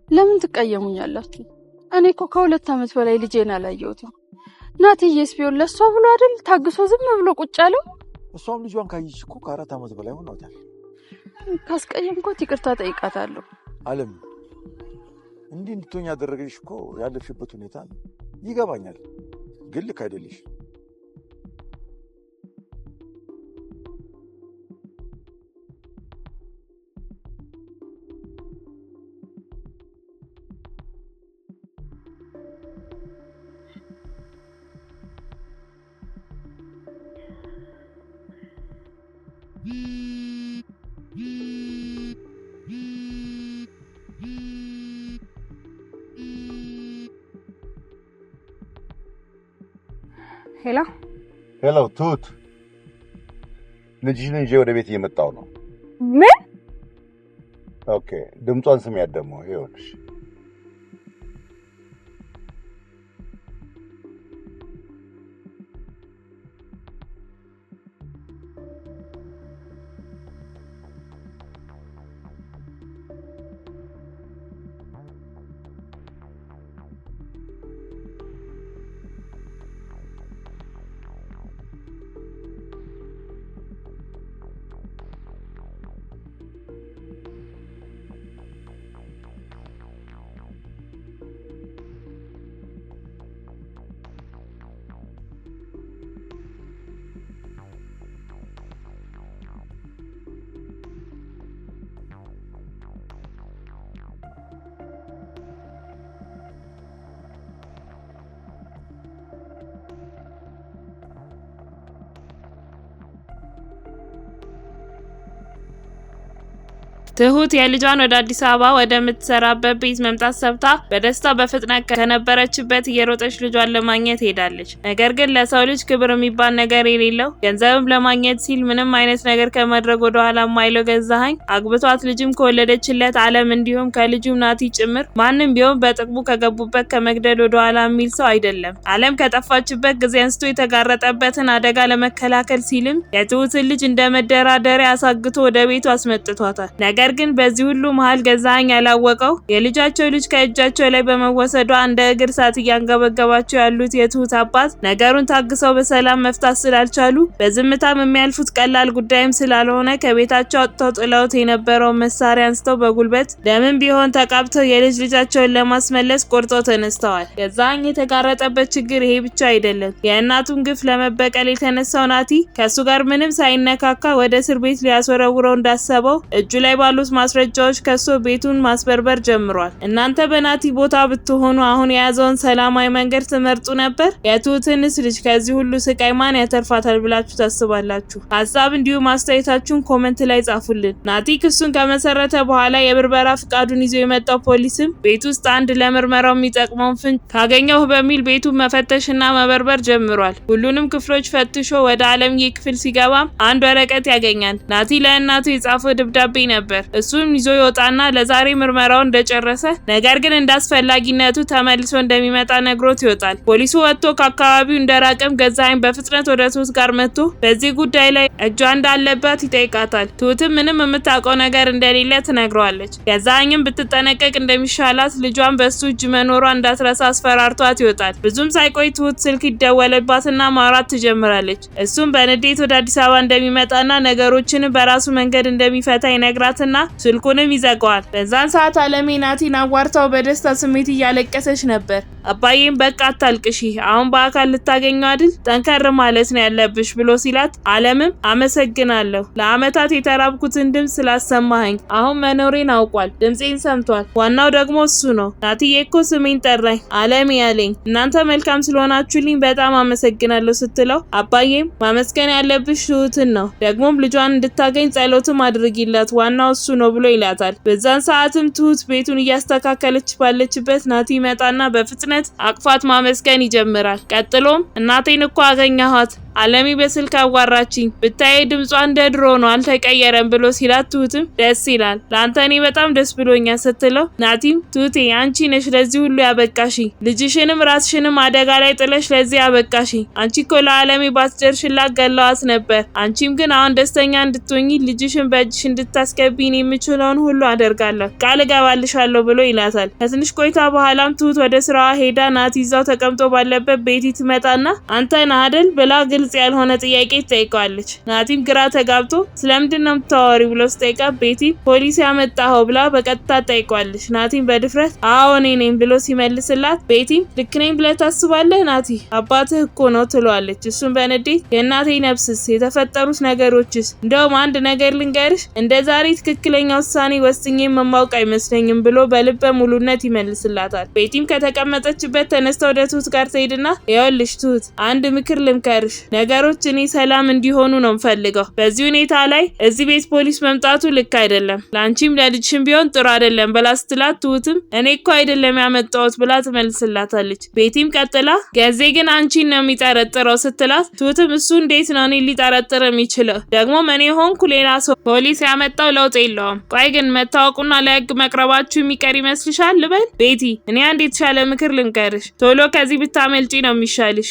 ለምን ትቀየሙኛላችሁ? እኔ እኮ ከ2 ዓመት በላይ ልጄን አላየሁትም። ናትዬስ ቢሆን ለሷ ብሎ አይደል ታግሶ ዝም ብሎ ቁጭ አለው። እሷም ልጇን ካየች እኮ ከ4 ዓመት በላይ ሆኗታል። ካስቀየምኳት ይቅርታ ጠይቃታለሁ። አለም እንዲህ እንድትሆኝ ያደረገሽ እኮ ያለፍሽበት ሁኔታ ነው። ይገባኛል፣ ግን ልክ አይደለሽ። ሄሎ ትሁት፣ ልጅሽን ይዤ ወደ ቤት እየመጣሁ ነው። ምን? ኦኬ፣ ድምጿን ስሚያት ደግሞ ይኸውልሽ። ትሁት የልጇን ወደ አዲስ አበባ ወደምትሰራበት ቤት መምጣት ሰብታ በደስታ በፍጥነት ከነበረችበት እየሮጠች ልጇን ለማግኘት ሄዳለች። ነገር ግን ለሰው ልጅ ክብር የሚባል ነገር የሌለው ገንዘብም ለማግኘት ሲል ምንም አይነት ነገር ከማድረግ ወደ ኋላ የማይለው ገዛኸኝ አግብቷት ልጅም ከወለደችለት አለም እንዲሁም ከልጁም ናቲ ጭምር ማንም ቢሆን በጥቅሙ ከገቡበት ከመግደል ወደ ኋላ የሚል ሰው አይደለም። አለም ከጠፋችበት ጊዜ አንስቶ የተጋረጠበትን አደጋ ለመከላከል ሲልም የትሁትን ልጅ እንደ መደራደሪያ አሳግቶ ወደ ቤቱ አስመጥቷታል። ነገር ግን በዚህ ሁሉ መሃል ገዛኸኝ ያላወቀው የልጃቸው ልጅ ከእጃቸው ላይ በመወሰዷ እንደ እግር እሳት እያንገበገባቸው ያሉት የትሁት አባት ነገሩን ታግሰው በሰላም መፍታት ስላልቻሉ በዝምታም የሚያልፉት ቀላል ጉዳይም ስላልሆነ ከቤታቸው አጥተው ጥለውት የነበረውን መሳሪያ አንስተው በጉልበት ለምን ቢሆን ተቃብተው የልጅ ልጃቸውን ለማስመለስ ቆርጠው ተነስተዋል። ገዛኸኝ የተጋረጠበት ችግር ይሄ ብቻ አይደለም። የእናቱን ግፍ ለመበቀል የተነሳው ናቲ ከሱ ጋር ምንም ሳይነካካ ወደ እስር ቤት ሊያስወረውረው እንዳሰበው እጁ ላይ ባሉት ማስረጃዎች ከሶ ቤቱን ማስበርበር ጀምሯል። እናንተ በናቲ ቦታ ብትሆኑ አሁን የያዘውን ሰላማዊ መንገድ ትመርጡ ነበር? የትሁትንስ ልጅ ከዚህ ሁሉ ስቃይ ማን ያተርፋታል ብላችሁ ታስባላችሁ? ሀሳብ እንዲሁም አስተያየታችሁን ኮሜንት ላይ ጻፉልን። ናቲ ክሱን ከመሰረተ በኋላ የብርበራ ፍቃዱን ይዞ የመጣው ፖሊስም ቤት ውስጥ አንድ ለምርመራው የሚጠቅመውን ፍንጭ ካገኘው በሚል ቤቱን መፈተሽና መበርበር ጀምሯል። ሁሉንም ክፍሎች ፈትሾ ወደ አለምዬ ክፍል ሲገባም አንድ ወረቀት ያገኛል። ናቲ ለእናቱ የጻፈው ደብዳቤ ነበር። እሱም ይዞ ይወጣና ለዛሬ ምርመራው እንደጨረሰ ነገር ግን እንዳስፈላጊነቱ ተመልሶ እንደሚመጣ ነግሮት ይወጣል። ፖሊሱ ወጥቶ ከአካባቢው እንደራቀም ገዛኸኝ በፍጥነት ወደ ትሁት ጋር መጥቶ በዚህ ጉዳይ ላይ እጇ እንዳለበት ይጠይቃታል። ትሁትም ምንም የምታውቀው ነገር እንደሌለ ትነግረዋለች። ገዛኸኝም ብትጠነቀቅ እንደሚሻላት ልጇን በሱ እጅ መኖሯ እንዳትረሳ አስፈራርቷት ይወጣል። ብዙም ሳይቆይ ትሁት ስልክ ይደወልባትና ማውራት ትጀምራለች። እሱም በንዴት ወደ አዲስ አበባ እንደሚመጣና ነገሮችን በራሱ መንገድ እንደሚፈታ ይነግራትና ስልኩንም ይዘጋዋል። በዛን ሰዓት አለሜ ናቲን አዋርታው በደስታ ስሜት እያለቀሰች ነበር። አባዬም በቃ አታልቅሺ፣ አሁን በአካል ልታገኘው አይደል? ጠንከር ማለት ነው ያለብሽ ብሎ ሲላት አለምም አመሰግናለሁ፣ ለአመታት የተራብኩትን ድምፅ ስላሰማኸኝ አሁን መኖሬን አውቋል፣ ድምፄን ሰምቷል። ዋናው ደግሞ እሱ ነው። ናቲዬ እኮ ስሜን ጠራኝ፣ አለሜ ያለኝ። እናንተ መልካም ስለሆናችሁልኝ በጣም አመሰግናለሁ ስትለው አባዬም ማመስገን ያለብሽ ትሁትን ነው፣ ደግሞም ልጇን እንድታገኝ ጸሎትም አድርጊላት፣ ዋናው እሱ ነው ብሎ ይላታል። በዛን ሰዓትም ትሁት ቤቱን እያስተካከለች ባለችበት ናቲ መጣና በፍጥነት አቅፋት ማመስገን ይጀምራል። ቀጥሎም እናቴን እኮ አገኘኋት፣ አለሚ በስልክ አዋራችኝ ብታይ ድምጿ እንደ ድሮ ነው አልተቀየረም ብሎ ሲላት ትሁትም ደስ ይላል ላንተ እኔ በጣም ደስ ብሎኛል ስትለው ናቲም ትሁቴ አንቺ ነሽ ለዚህ ሁሉ ያበቃሽ ልጅሽንም ራስሽንም አደጋ ላይ ጥለሽ ለዚህ ያበቃሽ አንቺ እኮ ለአለሚ ባስደርሽላት ገላዋት ነበር አንቺም ግን አሁን ደስተኛ እንድትሆኚ ልጅሽን በእጅሽ እንድታስገቢኝ የምችለውን ሁሉ አደርጋለሁ ቃል እገባልሻለሁ ብሎ ይላታል። ከትንሽ ቆይታ በኋላም ትሁት ወደ ስራዋ ሄዳ ናቲ እዛው ተቀምጦ ባለበት ቤቲ ትመጣና አንተ ነህ አይደል ብላ ግልጽ ያልሆነ ጥያቄ ትጠይቀዋለች። ናቲም ግራ ተጋብቶ ስለምንድነው የምታወሪው ብሎ ሲጠይቃት ቤቲ ፖሊስ ያመጣው ብላ በቀጥታ ትጠይቀዋለች። ናቲም በድፍረት አዎ እኔ ነኝ ብሎ ሲመልስላት ቤቲም ልክ ነኝ ብለህ ታስባለህ ናቲ አባትህ እኮ ነው ትለዋለች። እሱም በንዴት የእናቴ ነፍስስ የተፈጠሩት ነገሮችስ እንደውም አንድ ነገር ልንገርሽ እንደዛሬ ትክክለኛ ውሳኔ ወስኜ መማውቅ አይመስለኝም ብሎ በልበ ሙሉነት ይመልስላታል። ቤቲም ከተቀመጠችበት ተነስታ ወደ ትሁት ጋር ትሄድና ይኸውልሽ ትሁት አንድ ምክር ልምከርሽ ነገሮች እኔ ሰላም እንዲሆኑ ነው የምፈልገው በዚህ ሁኔታ ላይ እዚህ ቤት ፖሊስ መምጣቱ ልክ አይደለም ላንቺም ለልጅሽም ቢሆን ጥሩ አይደለም ብላ ስትላት ትሁትም እኔ እኮ አይደለም ያመጣሁት ብላ ትመልስላታለች። ቤቲም ቀጥላ ገዜ ግን አንቺን ነው የሚጠረጥረው ስትላት ትሁትም እሱ እንዴት ነው እኔ ሊጠረጥር የሚችለው ደግሞ እኔ ሆንኩ ሌላ ሰው ፖሊስ ያመጣው ለውጥ የለውም ቆይ ግን መታወቁና ለህግ መቅረባችሁ የሚቀር ይመስልሻል ልበል ቤቲ እኔ አንድ የተሻለ ምክር ልንገርሽ ቶሎ ከዚህ ብታመልጪ ነው የሚሻልሽ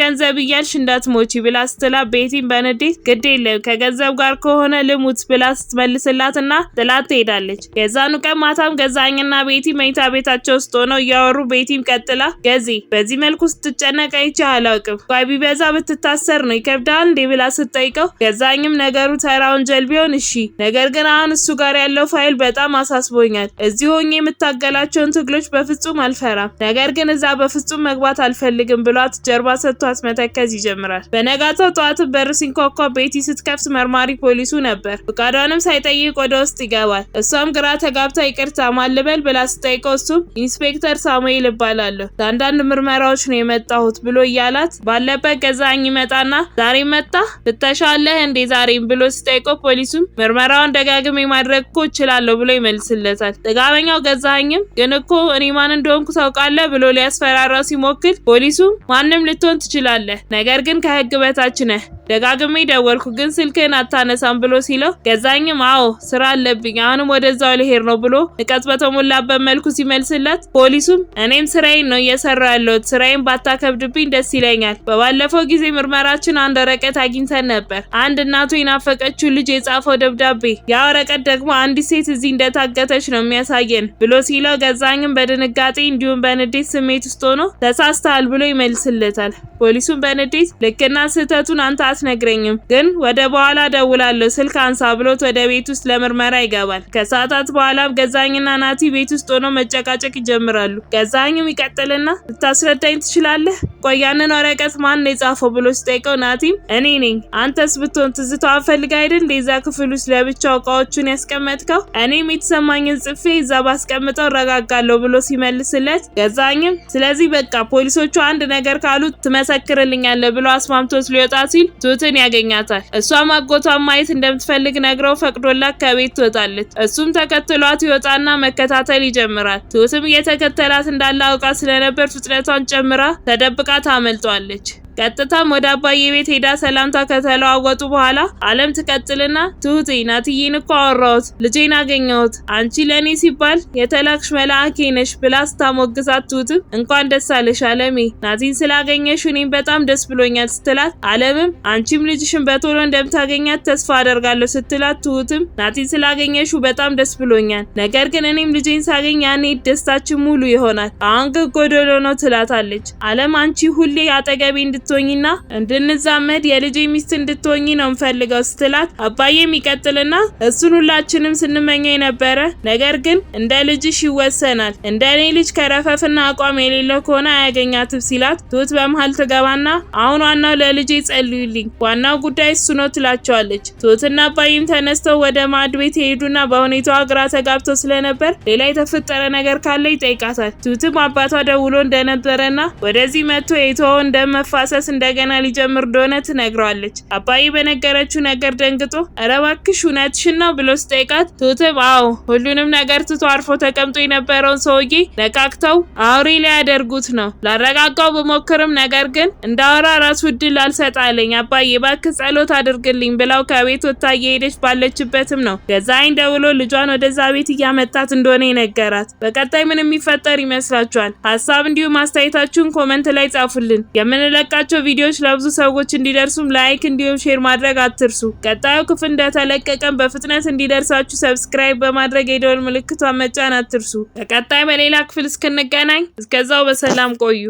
ገንዘብ እያልሽ እንዳትሞቺ ብላ ስትላት ቤቲም በንዴት ግድ የለም ከገንዘብ ጋር ከሆነ ልሙት ብላ ስትመልስላትና ጥላት ትሄዳለች። የዛኑ ቀን ማታም ገዛኝና ቤቲ መኝታ ቤታቸው ውስጥ ሆነው እያወሩ ቤቲም ቀጥላ ገዚ በዚህ መልኩ ስትጨነቅ አይቼ አላውቅም ቆይ ቢበዛ ብትታሰር ነው ይከብዳል እንዴ ብላ ስትጠይቀው ገዛኝም ነገሩ ተራ ወንጀል ቢሆን እሺ ነገር ግን አሁን እሱ ጋር ያለው ፋይል በጣም አሳስቦኛል እዚህ ሆኜ የምታገላቸውን ትግሎች በፍጹም አልፈራም ነገር ግን እዛ በፍጹም መግባት አልፈልግም ብሏት ጀርባ ሰጥቷት መተከዝ ይጀምራል። በነጋታው ጠዋት በር ሲንኳኳ ቤቲ ስትከፍት መርማሪ ፖሊሱ ነበር። ፍቃዷንም ሳይጠይቅ ወደ ውስጥ ይገባል። እሷም ግራ ተጋብታ ይቅርታ ማን ልበል ብላ ስትጠይቀው እሱም ኢንስፔክተር ሳሙኤል እባላለሁ ለአንዳንድ ምርመራዎች ነው የመጣሁት ብሎ እያላት ባለበት ገዛኝ ይመጣና ዛሬ መጣ ልተሻለህ እንዴ ዛሬም ብሎ ሲጠይቀው ፖሊሱም ምርመራውን ደጋግሜ ማድረግ እኮ እችላለሁ ብሎ ይመልስለታል። ጥጋበኛው ገዛኝም ግን እኮ እኔ ማን እንደሆንኩ ታውቃለህ ብሎ ሊያስፈራራው ሲሞክር ፖሊሱም ማንም ልትሆን ትችላለህ ነገር ግን ከህግ በታች ነህ ደጋግሜ ደወልኩ ግን ስልክህን አታነሳም ብሎ ሲለው ገዛኝም አዎ ስራ አለብኝ አሁንም ወደዛው ልሄድ ነው ብሎ ንቀት በተሞላበት መልኩ ሲመልስለት ፖሊሱም እኔም ስራዬን ነው እየሰራሁ ያለሁት ስራዬን ባታከብድብኝ ደስ ይለኛል በባለፈው ጊዜ ምርመራችን አንድ ወረቀት አግኝተን ነበር አንድ እናቱ የናፈቀችው ልጅ የጻፈው ደብዳቤ ያ ወረቀት ደግሞ አንዲት ሴት እዚህ እንደታገተች ነው የሚያሳየን ብሎ ሲለው ገዛኝም በድንጋጤ እንዲሁም በንዴት ስሜት ውስጥ ሆኖ ተሳስተሃል ብሎ ይመልስለታል። ፖሊሱም በንዴት ልክና ስህተቱን አንተ አትነግረኝም ግን ወደ በኋላ ደውላለሁ ስልክ አንሳ ብሎት ወደ ቤት ውስጥ ለምርመራ ይገባል። ከሰዓታት በኋላም ገዛኝና ናቲ ቤት ውስጥ ሆነው መጨቃጨቅ ይጀምራሉ። ገዛኝም ይቀጥልና ልታስረዳኝ ትችላለህ ቆይ ያንን ወረቀት ማን ነው የጻፈው ብሎ ሲጠይቀው ናቲም እኔ ነኝ አንተስ ብትሆን ትዝታው ፈልጋ አይደል እንደዛ ክፍል ውስጥ ለብቻው እቃዎቹን ያስቀመጥከው እኔም የተሰማኝን ጽፌ እዛ ባስቀምጠው ረጋጋለሁ ብሎ ሲመልስለት ገዛኝም ስለዚህ በቃ ፖሊሶቹ አንድ ነገር ካሉት ትመሰክርልኛለህ ብሎ አስማምቶት ሊወጣ ሲል ትሁትን ያገኛታል። እሷም አጎቷን ማየት እንደምትፈልግ ነግረው ፈቅዶላት ከቤት ትወጣለች። እሱም ተከትሏት ይወጣና መከታተል ይጀምራል። ትሁትም እየተከተላት እንዳለ አውቃ ስለነበር ፍጥነቷን ጨምራ ተደብቃ ታመልጧለች። ቀጥታም ወደ አባዬ ቤት ሄዳ ሰላምታ ከተለዋወጡ በኋላ አለም ትቀጥልና ትሁቴ ናትዬን እኮ አወራሁት ልጄን አገኘሁት አንቺ ለኔ ሲባል የተላክሽ መልአኬ ነሽ ብላ ስታሞግሳት ትሁትም እንኳን ደስ አለሽ አለሜ ናቲን ስላገኘሽ እኔም በጣም ደስ ብሎኛል ስትላት አለምም አንቺም ልጅሽን በቶሎ እንደምታገኛት ተስፋ አደርጋለሁ ስትላት ትሁትም ናቲን ስላገኘሽ በጣም ደስ ብሎኛል ነገር ግን እኔም ልጄን ሳገኝ ያኔ ደስታችን ሙሉ ይሆናል አሁን ግን ጎደሎ ነው ትላታለች። አለም አንቺ ሁሌ አጠገቤ እንድትሆኝና እንድንዛመድ የልጄ ሚስት እንድትሆኝ ነው የምፈልገው ስትላት አባዬም ይቀጥልና እሱን ሁላችንም ስንመኘው የነበረ ነገር ግን እንደ ልጅሽ ይወሰናል እንደ እኔ ልጅ ከረፈፍና አቋም የሌለው ከሆነ አያገኛትም ሲላት ትሁት በመሃል ትገባና አሁን ዋናው ለልጄ ጸልዩልኝ ዋናው ጉዳይ እሱ ነው ትላቸዋለች። ትሁትና አባዬም ተነስተው ወደ ማዕድ ቤት ሄዱና በሁኔታዋ ግራ ተጋብተው ስለነበር ሌላ የተፈጠረ ነገር ካለ ይጠይቃታል። ትሁትም አባቷ ደውሎ እንደነበረና ወደዚህ መጥቶ የተወው እንደመፋ መፋሰስ እንደገና ሊጀምር እንደሆነ ትነግረዋለች። አባዬ በነገረችው ነገር ደንግጦ ኧረ እባክሽ እውነትሽን ነው ብሎ ሲጠይቃት ትሁትም አዎ ሁሉንም ነገር ትቶ አርፎ ተቀምጦ የነበረውን ሰውዬ ነካክተው አውሬ ሊያደርጉት ነው። ላረጋጋው በሞክርም ነገር ግን እንዳወራ ራሱ እድል አልሰጣለኝ። አባዬ እባክህ ጸሎት አድርግልኝ ብላው ከቤት ወጥታ እየሄደች ባለችበትም ነው ገዛኸኝ ደውሎ ልጇን ወደዛ ቤት እያመጣት እንደሆነ ይነገራት። በቀጣይ ምን የሚፈጠር ይመስላችኋል? ሀሳብ እንዲሁም አስተያየታችሁን ኮመንት ላይ ጻፉልን። የምንለቃቸው ቪዲዮዎች ለብዙ ሰዎች እንዲደርሱም ላይክ እንዲሁም ሼር ማድረግ አትርሱ። ቀጣዩ ክፍል እንደተለቀቀም በፍጥነት እንዲደርሳችሁ ሰብስክራይብ በማድረግ የደወል ምልክቷን መጫን አትርሱ። በቀጣይ በሌላ ክፍል እስክንገናኝ እስከዛው በሰላም ቆዩ።